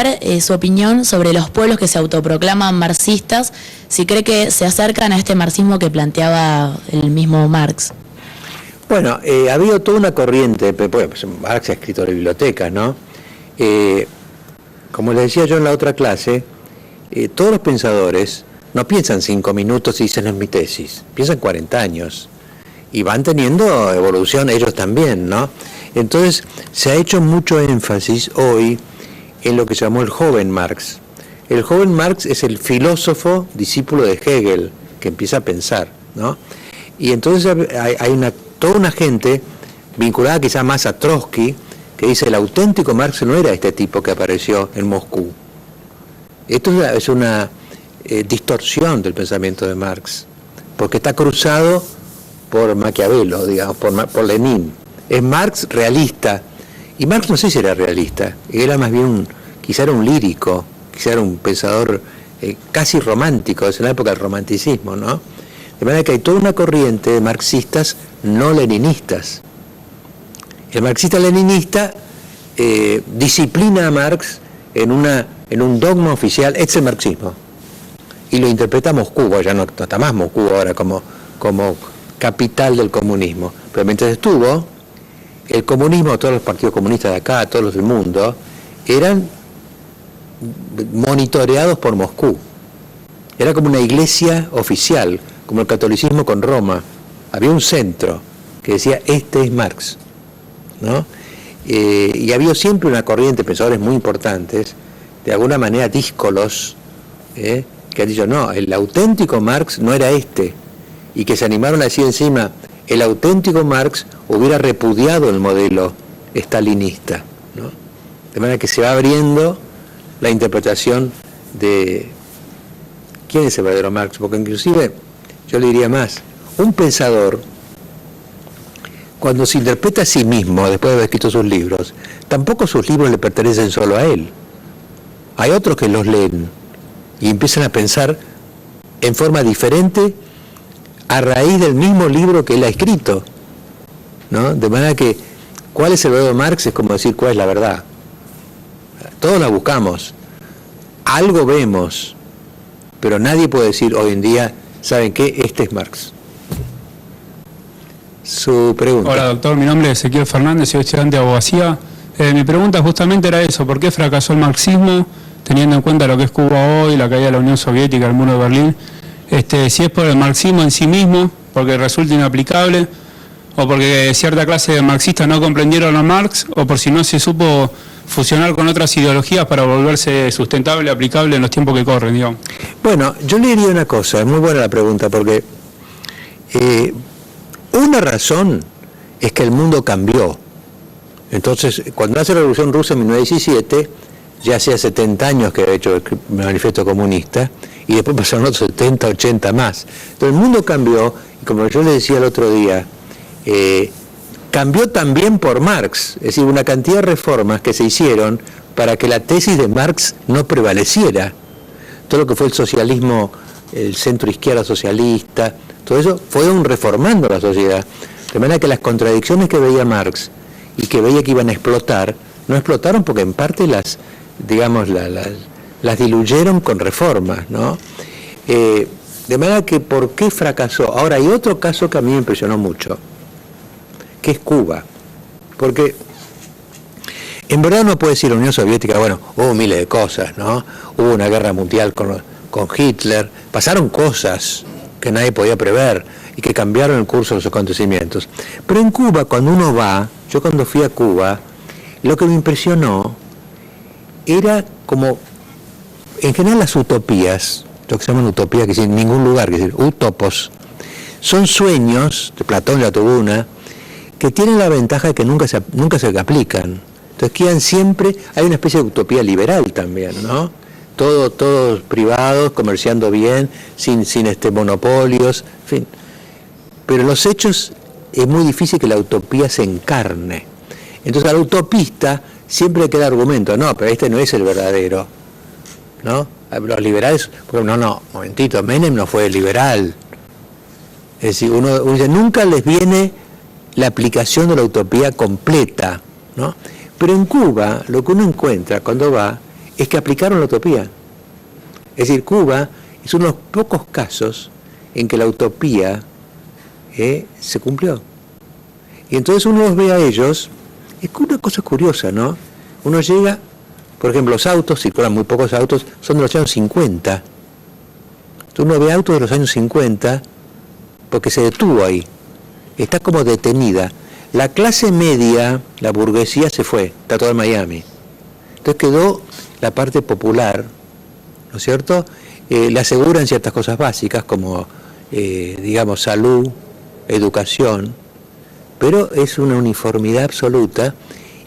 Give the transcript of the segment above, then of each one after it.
saber su opinión sobre los pueblos que se autoproclaman marxistas, si cree que se acercan a este marxismo que planteaba el mismo Marx. Bueno, ha habido toda una corriente, pues Marx ha escrito en la biblioteca, ¿no? Como les decía yo en la otra clase, todos los pensadores no piensan 5 minutos y dicen es mi tesis, piensan 40 años y van teniendo evolución ellos también, ¿no? Entonces se ha hecho mucho énfasis hoy en lo que se llamó el joven Marx. El joven Marx es el filósofo discípulo de Hegel que empieza a pensar, ¿no? Y entonces hay toda una gente vinculada quizá más a Trotsky que dice el auténtico Marx no era este tipo que apareció en Moscú. Esto es una distorsión del pensamiento de Marx, porque está cruzado por Maquiavelo, digamos, por Lenin. Es Marx realista, y Marx no sé si era realista, era más bien quizá era un lírico, quizá era un pensador casi romántico, es una época del romanticismo, ¿no? De manera que hay toda una corriente de marxistas no leninistas. El marxista-leninista disciplina a Marx en un dogma oficial, este es el marxismo. Y lo interpreta Moscú, ya no está más Moscú ahora como capital del comunismo. Pero mientras estuvo, el comunismo, todos los partidos comunistas de acá, todos los del mundo, eran monitoreados por Moscú. Era como una iglesia oficial, como el catolicismo con Roma. Había un centro que decía, este es Marx, ¿no? Y había siempre una corriente de pensadores muy importantes, de alguna manera díscolos, que han dicho, no, el auténtico Marx no era este, y que se animaron a decir encima, el auténtico Marx hubiera repudiado el modelo stalinista, ¿no? De manera que se va abriendo la interpretación de quién es el verdadero Marx, porque inclusive, yo le diría más, un pensador, cuando se interpreta a sí mismo, después de haber escrito sus libros, tampoco sus libros le pertenecen solo a él. Hay otros que los leen y empiezan a pensar en forma diferente a raíz del mismo libro que él ha escrito, ¿no? De manera que, ¿cuál es el verdadero Marx? Es como decir, ¿cuál es la verdad? Todos la buscamos, algo vemos, pero nadie puede decir hoy en día, ¿saben qué? Este es Marx. Su pregunta. Hola doctor, mi nombre es Ezequiel Fernández, soy estudiante de abogacía. Mi pregunta justamente era eso, ¿por qué fracasó el marxismo, teniendo en cuenta lo que es Cuba hoy, la caída de la Unión Soviética, el muro de Berlín? Si es por el marxismo en sí mismo, porque resulta inaplicable, o porque cierta clase de marxistas no comprendieron a Marx, o por si no se supo fusionar con otras ideologías para volverse sustentable, aplicable en los tiempos que corren, digamos. Bueno, yo le diría una cosa, es muy buena la pregunta, porque una razón es que el mundo cambió. Entonces, cuando hace la Revolución Rusa en 1917, ya hacía 70 años que había hecho el Manifiesto Comunista, y después pasaron otros 70, 80 más. Entonces el mundo cambió, y como yo le decía el otro día, cambió también por Marx, es decir, una cantidad de reformas que se hicieron para que la tesis de Marx no prevaleciera. Todo lo que fue el socialismo, el centro izquierda socialista, todo eso fueron reformando la sociedad. De manera que las contradicciones que veía Marx y que veía que iban a explotar, no explotaron porque en parte las diluyeron con reformas, ¿no? De manera que, ¿por qué fracasó? Ahora, hay otro caso que a mí me impresionó mucho, que es Cuba. Porque, en verdad no puede decir la Unión Soviética, bueno, hubo miles de cosas, ¿no? Hubo una guerra mundial con Hitler, pasaron cosas que nadie podía prever y que cambiaron el curso de los acontecimientos. Pero en Cuba, cuando uno va, yo cuando fui a Cuba, lo que me impresionó era como, en general las utopías, lo que se llaman utopías, que es en ningún lugar, que es decir, utopos, son sueños, de Platón la tuvo una, que tienen la ventaja de que nunca se aplican. Entonces quedan siempre, hay una especie de utopía liberal también, ¿no? Todos privados, comerciando bien, sin monopolios, en fin. Pero en los hechos es muy difícil que la utopía se encarne. Entonces al utopista siempre queda argumento, no, pero este no es el verdadero, ¿no? Los liberales, no, momentito, Menem no fue liberal. Es decir, uno dice, nunca les viene la aplicación de la utopía completa, ¿no? Pero en Cuba lo que uno encuentra cuando va es que aplicaron la utopía. Es decir, Cuba es uno de los pocos casos en que la utopía se cumplió. Y entonces uno los ve a ellos, es una cosa curiosa, ¿no? Uno llega, por ejemplo, los autos, circulan muy pocos autos, son de los años 50. Entonces uno ve autos de los años 50 porque se detuvo ahí, está como detenida. La clase media, la burguesía se fue, está toda en Miami. Entonces quedó la parte popular, ¿no es cierto? Le aseguran ciertas cosas básicas como, digamos, salud, educación, pero es una uniformidad absoluta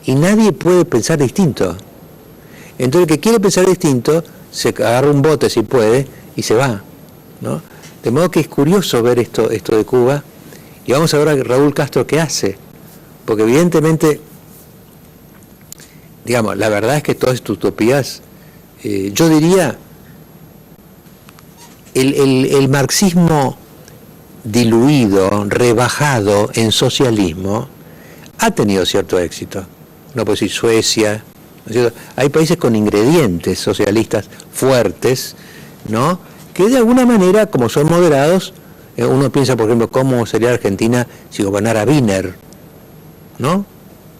y nadie puede pensar distinto. Entonces el que quiere pensar distinto se agarra un bote si puede y se va, ¿no? De modo que es curioso ver esto de Cuba, y vamos a ver a Raúl Castro qué hace, porque evidentemente, digamos, la verdad es que todas estas utopías, yo diría, el marxismo diluido, rebajado en socialismo, ha tenido cierto éxito. No puedo decir Suecia, ¿no es cierto? Hay países con ingredientes socialistas fuertes, ¿no?, que de alguna manera, como son moderados, uno piensa, por ejemplo, cómo sería Argentina si gobernara Wiener, ¿no?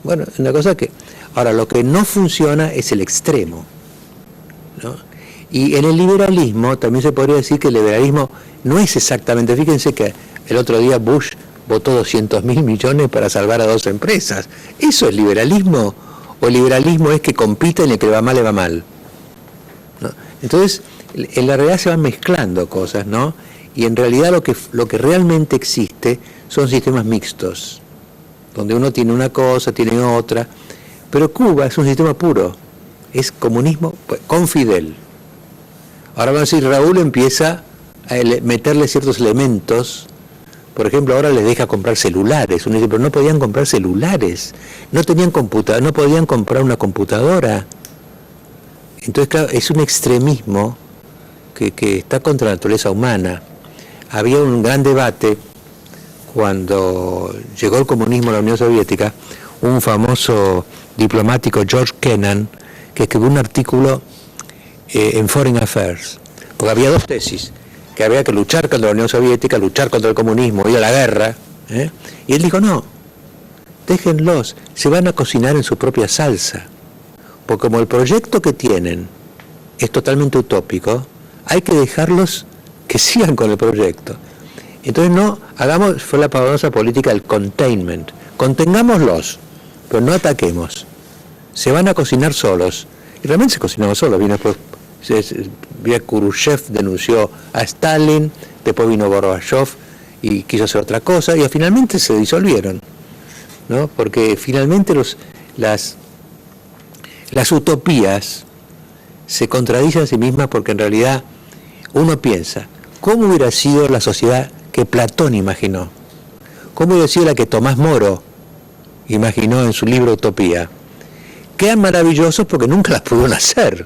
Bueno, es una cosa que... Ahora, lo que no funciona es el extremo, ¿no? Y en el liberalismo, también se podría decir que el liberalismo no es exactamente... Fíjense que el otro día Bush votó 200.000 millones para salvar a 2 empresas. ¿Eso es liberalismo? ¿O el liberalismo es que compiten y el que le va mal, ¿no? Entonces, en la realidad se van mezclando cosas, ¿no? Y en realidad lo que realmente existe son sistemas mixtos, donde uno tiene una cosa, tiene otra. Pero Cuba es un sistema puro, es comunismo con Fidel. Ahora vamos a decir, Raúl empieza a meterle ciertos elementos. Por ejemplo, ahora les deja comprar celulares. Uno dice, pero no podían comprar celulares, no tenían computadora, no podían comprar una computadora. Entonces, claro, es un extremismo que está contra la naturaleza humana. Había un gran debate cuando llegó el comunismo a la Unión Soviética, un famoso diplomático, George Kennan, que escribió un artículo en Foreign Affairs, porque había 2 tesis, que había que luchar contra la Unión Soviética, luchar contra el comunismo, ir a la guerra, y él dijo, no, déjenlos, se van a cocinar en su propia salsa, porque como el proyecto que tienen es totalmente utópico, hay que dejarlos que sigan con el proyecto. Entonces fue la famosa política del containment, contengámoslos, pero no ataquemos, se van a cocinar solos, y realmente se cocinaban solos. Vino después, Khrushchev denunció a Stalin, después vino Gorbachev y quiso hacer otra cosa, y finalmente se disolvieron, ¿no? Porque finalmente las utopías se contradicen a sí mismas, porque en realidad uno piensa, ¿cómo hubiera sido la sociedad que Platón imaginó? ¿Cómo hubiera sido la que Tomás Moro imaginó en su libro Utopía? Quedan maravillosos porque nunca las pudieron hacer.